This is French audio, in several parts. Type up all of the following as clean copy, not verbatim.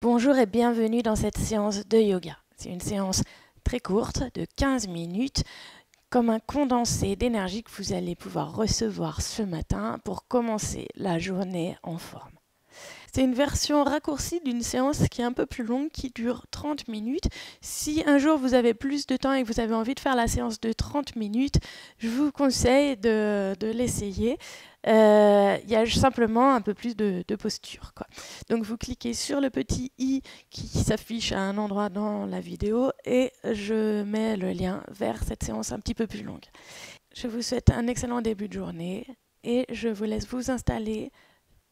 Bonjour et bienvenue dans cette séance de yoga. C'est une séance très courte de 15 minutes, comme un condensé d'énergie que vous allez pouvoir recevoir ce matin pour commencer la journée en forme. C'est une version raccourcie d'une séance qui est un peu plus longue, qui dure 30 minutes. Si un jour vous avez plus de temps et que vous avez envie de faire la séance de 30 minutes, je vous conseille de l'essayer. Il y a simplement un peu plus de posture, quoi. Donc vous cliquez sur le petit i qui s'affiche à un endroit dans la vidéo et je mets le lien vers cette séance un petit peu plus longue. Je vous souhaite un excellent début de journée et je vous laisse vous installer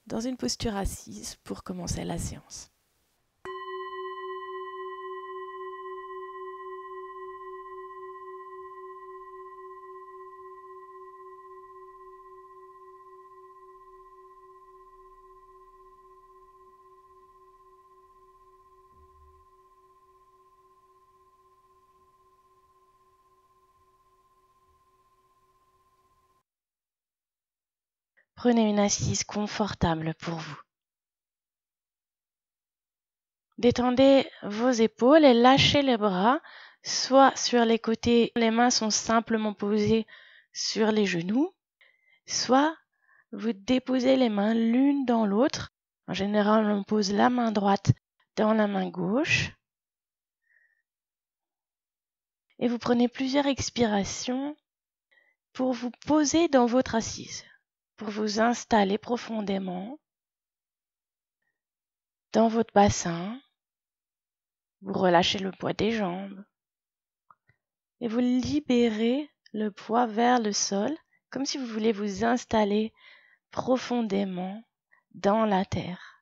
dans une posture assise pour commencer la séance. Prenez une assise confortable pour vous. Détendez vos épaules et lâchez les bras, soit sur les côtés, les mains sont simplement posées sur les genoux, soit vous déposez les mains l'une dans l'autre. En général, on pose la main droite dans la main gauche. Et vous prenez plusieurs expirations pour vous poser dans votre assise, pour vous installer profondément dans votre bassin. Vous relâchez le poids des jambes et vous libérez le poids vers le sol, comme si vous voulez vous installer profondément dans la terre.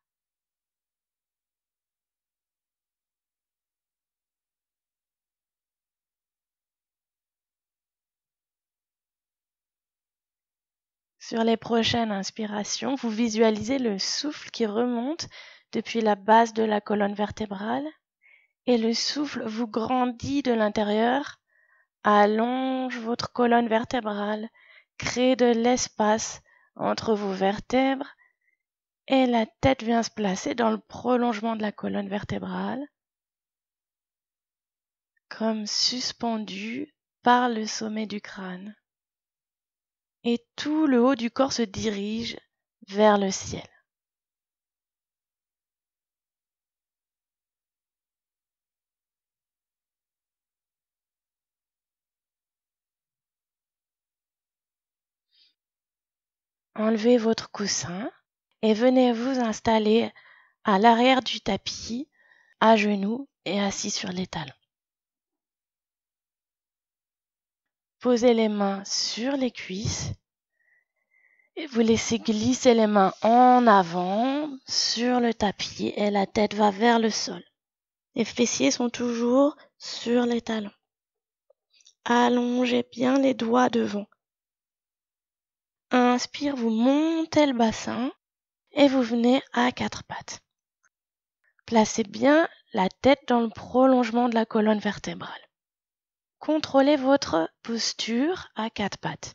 Sur les prochaines inspirations, vous visualisez le souffle qui remonte depuis la base de la colonne vertébrale et le souffle vous grandit de l'intérieur, allonge votre colonne vertébrale, crée de l'espace entre vos vertèbres et la tête vient se placer dans le prolongement de la colonne vertébrale, comme suspendue par le sommet du crâne. Et tout le haut du corps se dirige vers le ciel. Enlevez votre coussin et venez vous installer à l'arrière du tapis, à genoux et assis sur les talons. Posez les mains sur les cuisses et vous laissez glisser les mains en avant sur le tapis et la tête va vers le sol. Les fessiers sont toujours sur les talons. Allongez bien les doigts devant. Inspire, vous montez le bassin et vous venez à quatre pattes. Placez bien la tête dans le prolongement de la colonne vertébrale. Contrôlez votre posture à quatre pattes.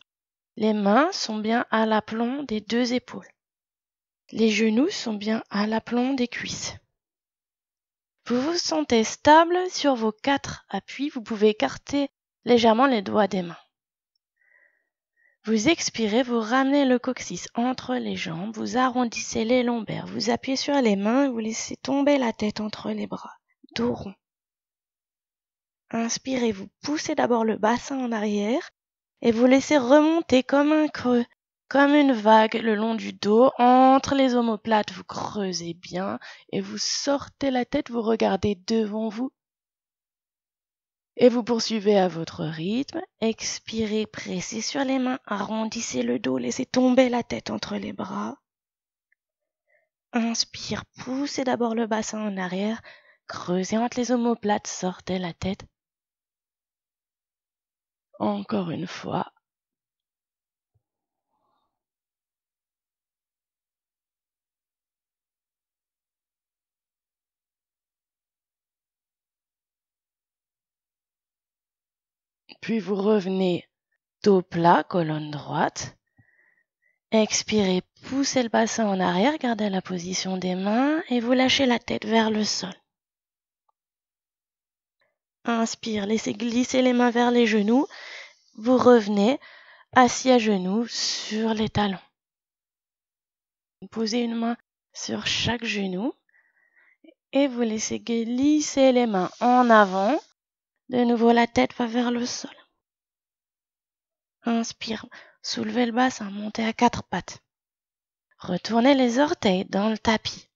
Les mains sont bien à l'aplomb des deux épaules. Les genoux sont bien à l'aplomb des cuisses. Vous vous sentez stable sur vos quatre appuis. Vous pouvez écarter légèrement les doigts des mains. Vous expirez, vous ramenez le coccyx entre les jambes, vous arrondissez les lombaires, vous appuyez sur les mains et vous laissez tomber la tête entre les bras, dos rond. Inspirez, vous poussez d'abord le bassin en arrière et vous laissez remonter comme un creux, comme une vague le long du dos. Entre les omoplates, vous creusez bien et vous sortez la tête, vous regardez devant vous. Et vous poursuivez à votre rythme. Expirez, pressez sur les mains, arrondissez le dos, laissez tomber la tête entre les bras. Inspire, poussez d'abord le bassin en arrière, creusez entre les omoplates, sortez la tête. Encore une fois. Puis vous revenez dos plat, colonne droite. Expirez, poussez le bassin en arrière, gardez la position des mains et vous lâchez la tête vers le sol. Inspire, laissez glisser les mains vers les genoux. Vous revenez assis à genoux sur les talons. Posez une main sur chaque genou et vous laissez glisser les mains en avant. De nouveau, la tête va vers le sol. Inspire, soulevez le bassin, montez à 4 pattes. Retournez les orteils dans le tapis.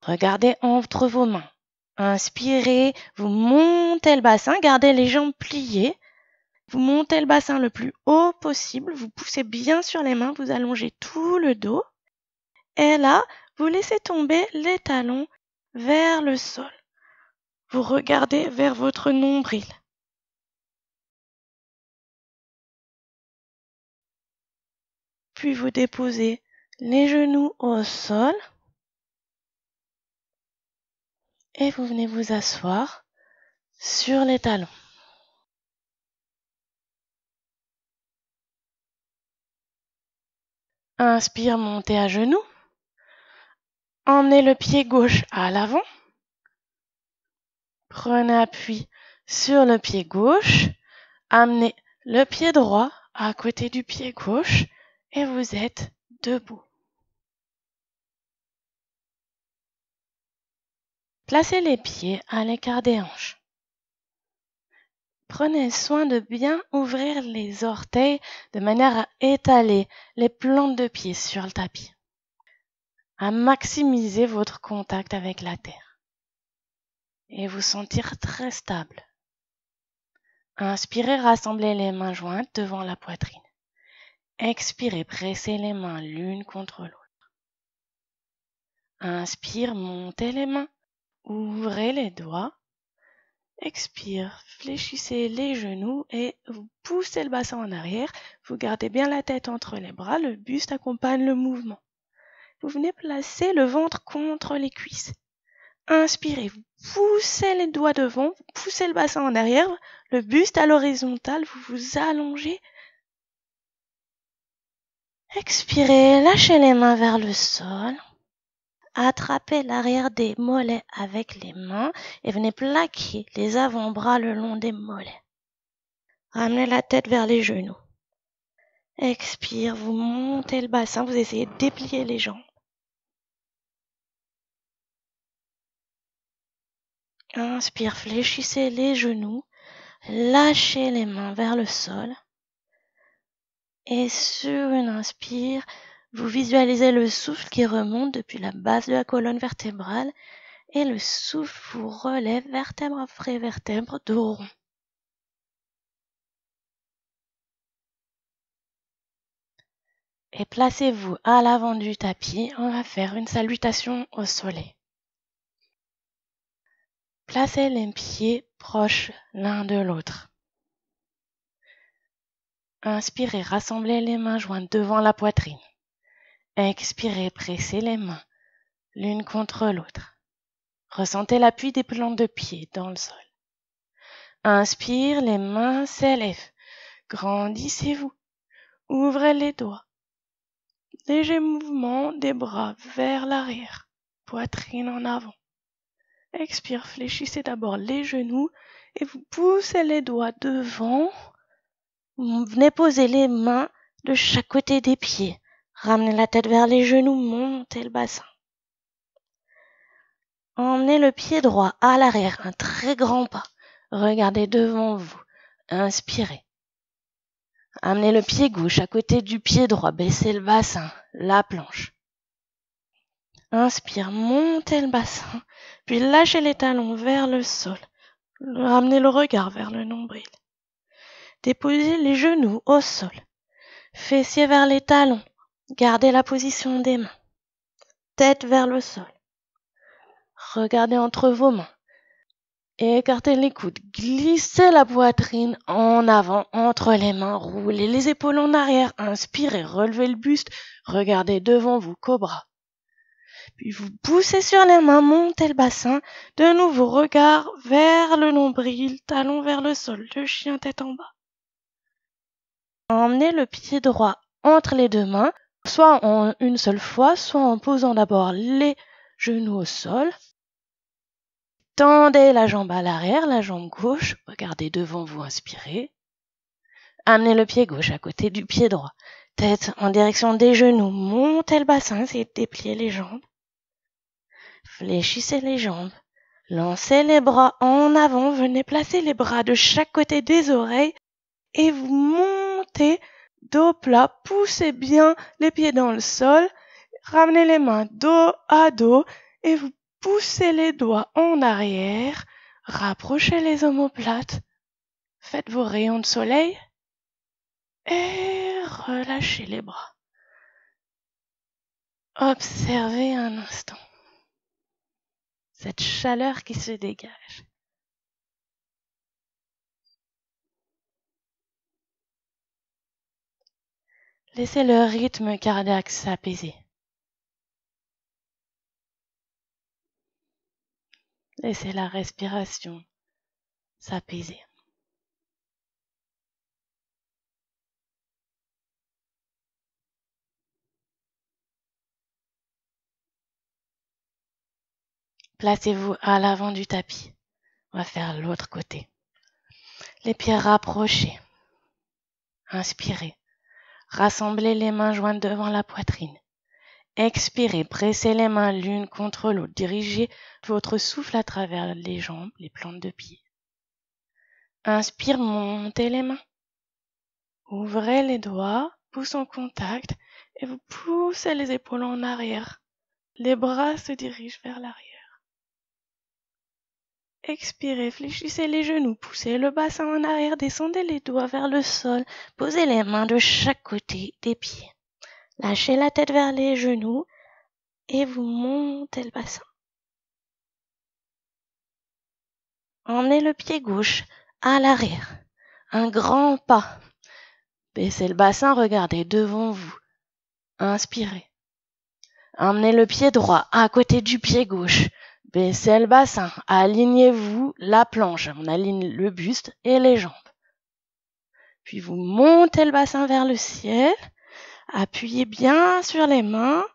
Regardez entre vos mains. Inspirez, vous montez le bassin, gardez les jambes pliées. Vous montez le bassin le plus haut possible, vous poussez bien sur les mains, vous allongez tout le dos. Et là, vous laissez tomber les talons vers le sol. Vous regardez vers votre nombril. Puis vous déposez les genoux au sol. Et vous venez vous asseoir sur les talons. Inspire, montez à genoux. Emmenez le pied gauche à l'avant. Prenez appui sur le pied gauche. Amenez le pied droit à côté du pied gauche et vous êtes debout. Placez les pieds à l'écart des hanches. Prenez soin de bien ouvrir les orteils de manière à étaler les plantes de pied sur le tapis, à maximiser votre contact avec la terre et vous sentir très stable. Inspirez, rassemblez les mains jointes devant la poitrine. Expirez, pressez les mains l'une contre l'autre. Inspire, montez les mains, ouvrez les doigts. Expire, fléchissez les genoux et vous poussez le bassin en arrière. Vous gardez bien la tête entre les bras, le buste accompagne le mouvement. Vous venez placer le ventre contre les cuisses. Inspirez, vous poussez les doigts devant, vous poussez le bassin en arrière, le buste à l'horizontale, vous vous allongez. Expirez, lâchez les mains vers le sol. Attrapez l'arrière des mollets avec les mains et venez plaquer les avant-bras le long des mollets. Ramenez la tête vers les genoux. Expire, vous montez le bassin, vous essayez de déplier les jambes. Inspire, fléchissez les genoux, lâchez les mains vers le sol. Et sur une inspire, vous visualisez le souffle qui remonte depuis la base de la colonne vertébrale et le souffle vous relève vertèbre après vertèbre, dos rond. Et placez-vous à l'avant du tapis, on va faire une salutation au soleil. Placez les pieds proches l'un de l'autre. Inspirez, rassemblez les mains jointes devant la poitrine. Expirez, pressez les mains l'une contre l'autre. Ressentez l'appui des plantes de pied dans le sol. Inspire, les mains s'élèvent. Grandissez-vous. Ouvrez les doigts. Léger mouvement des bras vers l'arrière. Poitrine en avant. Expire, fléchissez d'abord les genoux et vous poussez les doigts devant. Vous venez poser les mains de chaque côté des pieds. Ramenez la tête vers les genoux, montez le bassin. Emmenez le pied droit à l'arrière, un très grand pas. Regardez devant vous. Inspirez. Amenez le pied gauche à côté du pied droit, baissez le bassin, la planche. Inspire, montez le bassin, puis lâchez les talons vers le sol. Ramenez le regard vers le nombril. Déposez les genoux au sol. Fessiers vers les talons. Gardez la position des mains. Tête vers le sol. Regardez entre vos mains. Écartez les coudes. Glissez la poitrine en avant entre les mains. Roulez les épaules en arrière. Inspirez, relevez le buste. Regardez devant vous, cobra. Puis vous poussez sur les mains, montez le bassin. De nouveau, regard vers le nombril, talon vers le sol, le chien tête en bas. Emmenez le pied droit entre les deux mains, soit en une seule fois, soit en posant d'abord les genoux au sol. Tendez la jambe à l'arrière, la jambe gauche, regardez devant vous, inspirez. Amenez le pied gauche à côté du pied droit. Tête en direction des genoux, montez le bassin, essayez de déplier les jambes. Fléchissez les jambes. Lancez les bras en avant, venez placer les bras de chaque côté des oreilles et vous montez dos plat, poussez bien les pieds dans le sol, ramenez les mains dos à dos et vous poussez les doigts en arrière, rapprochez les omoplates, faites vos rayons de soleil et relâchez les bras. Observez un instant cette chaleur qui se dégage. Laissez le rythme cardiaque s'apaiser. Laissez la respiration s'apaiser. Placez-vous à l'avant du tapis. On va faire l'autre côté. Les pieds rapprochés. Inspirez. Rassemblez les mains jointes devant la poitrine. Expirez. Pressez les mains l'une contre l'autre. Dirigez votre souffle à travers les jambes, les plantes de pied. Inspire, montez les mains. Ouvrez les doigts, pouce en contact et vous poussez les épaules en arrière. Les bras se dirigent vers l'arrière. Expirez, fléchissez les genoux, poussez le bassin en arrière, descendez les doigts vers le sol, posez les mains de chaque côté des pieds. Lâchez la tête vers les genoux et vous montez le bassin. Emmenez le pied gauche à l'arrière. Un grand pas. Baissez le bassin, regardez devant vous. Inspirez. Emmenez le pied droit à côté du pied gauche. Baissez le bassin. Alignez-vous la planche. On aligne le buste et les jambes. Puis vous montez le bassin vers le ciel. Appuyez bien sur les mains.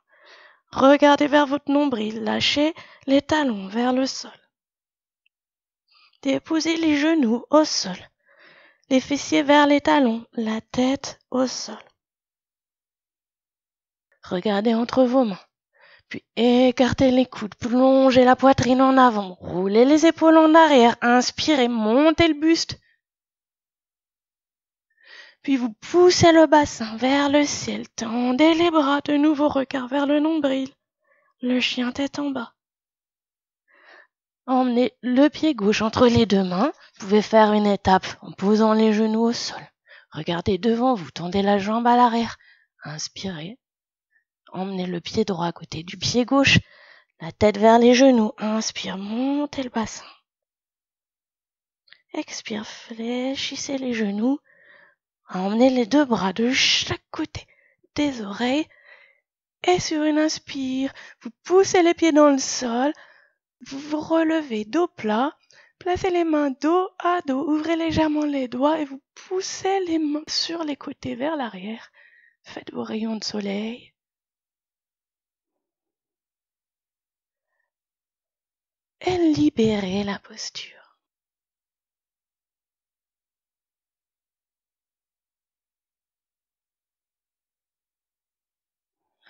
Regardez vers votre nombril. Lâchez les talons vers le sol. Déposez les genoux au sol. Les fessiers vers les talons. La tête au sol. Regardez entre vos mains. Puis écartez les coudes. Plongez la poitrine en avant. Roulez les épaules en arrière. Inspirez. Montez le buste. Puis vous poussez le bassin vers le ciel. Tendez les bras. De nouveau, regard vers le nombril. Le chien tête en bas. Emmenez le pied gauche entre les deux mains. Vous pouvez faire une étape en posant les genoux au sol. Regardez devant vous. Tendez la jambe à l'arrière. Inspirez. Emmenez le pied droit à côté du pied gauche. La tête vers les genoux. Inspire. Montez le bassin. Expire. Fléchissez les genoux. Emmenez les deux bras de chaque côté des oreilles. Et sur une inspire, vous poussez les pieds dans le sol. Vous vous relevez dos plat. Placez les mains dos à dos. Ouvrez légèrement les doigts et vous poussez les mains sur les côtés vers l'arrière. Faites vos rayons de soleil. Et libérez la posture.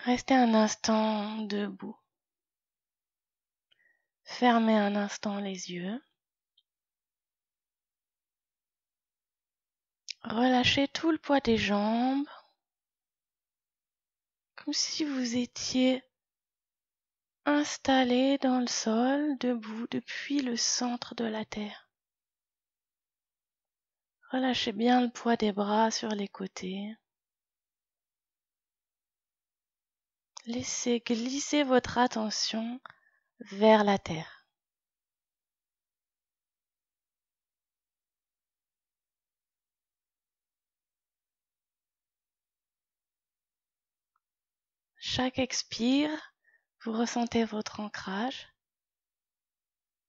Restez un instant debout. Fermez un instant les yeux. Relâchez tout le poids des jambes, comme si vous étiez installé dans le sol, debout depuis le centre de la terre. Relâchez bien le poids des bras sur les côtés. Laissez glisser votre attention vers la terre. Chaque expire, vous ressentez votre ancrage,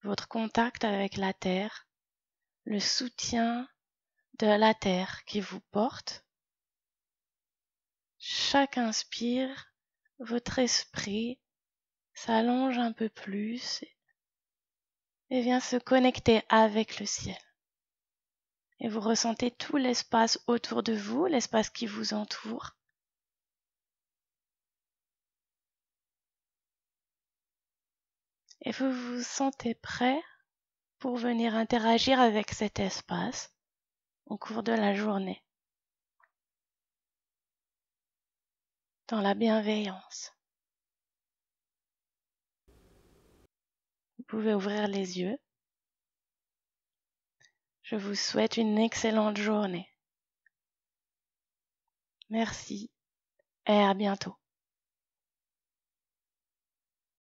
votre contact avec la terre, le soutien de la terre qui vous porte. chaque inspire, votre esprit s'allonge un peu plus et vient se connecter avec le ciel. Et vous ressentez tout l'espace autour de vous, l'espace qui vous entoure. Et vous vous sentez prêt pour venir interagir avec cet espace au cours de la journée, dans la bienveillance. Vous pouvez ouvrir les yeux. Je vous souhaite une excellente journée. Merci et à bientôt.